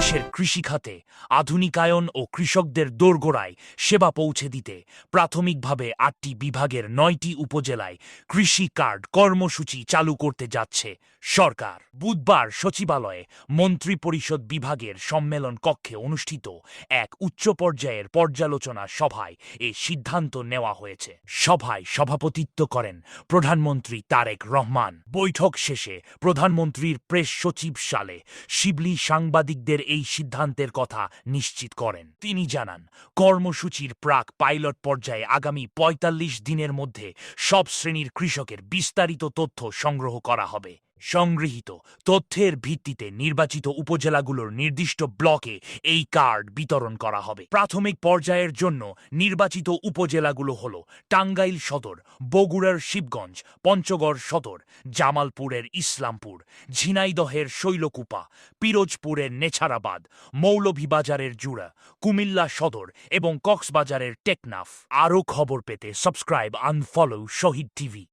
বাংলাদেশের কৃষিখাতে আধুনিকায়ন ও কৃষকদের দোরগোড়ায় সেবা পৌঁছে দিতে প্রাথমিকভাবে ৮টি বিভাগের ৯টি উপজেলায় কৃষি কার্ড কর্মসূচি চালু করতে যাচ্ছে সরকার। বুধবার সচিবালয়ে মন্ত্রিপরিষদ বিভাগের সম্মেলন কক্ষে অনুষ্ঠিত এক উচ্চ পর্যায়ের পর্যালোচনা সভায় এ সিদ্ধান্ত নেওয়া হয়েছে। সভায় সভাপতিত্ব করেন প্রধানমন্ত্রী তারেক রহমান। বৈঠক শেষে প্রধানমন্ত্রীর প্রেস সচিব সালে শিবলি সাংবাদিকদের এই সিদ্ধান্তের কথা নিশ্চিত করেন। তিনি জানান, কর্মসূচির প্রাক পাইলট পর্যায়ে আগামী ৪৫ দিনের মধ্যে সব শ্রেণীর কৃষকের বিস্তারিত তথ্য সংগ্রহ করা হবে। সংগৃহীত তথ্যের ভিত্তিতে নির্বাচিত উপজেলাগুলোর নির্দিষ্ট ব্লকে এই কার্ড বিতরণ করা হবে। প্রাথমিক পর্যায়ের জন্য নির্বাচিত উপজেলাগুলো হল টাঙ্গাইল সদর, বগুড়ার শিবগঞ্জ, পঞ্চগড় সদর, জামালপুরের ইসলামপুর, ঝিনাইদহের শৈলকুপা, পিরোজপুরের নেছারাবাদ, মৌলভীবাজারের জুড়া, কুমিল্লা সদর এবং কক্সবাজারের টেকনাফ। আরও খবর পেতে subscribe and follow Shahid TV.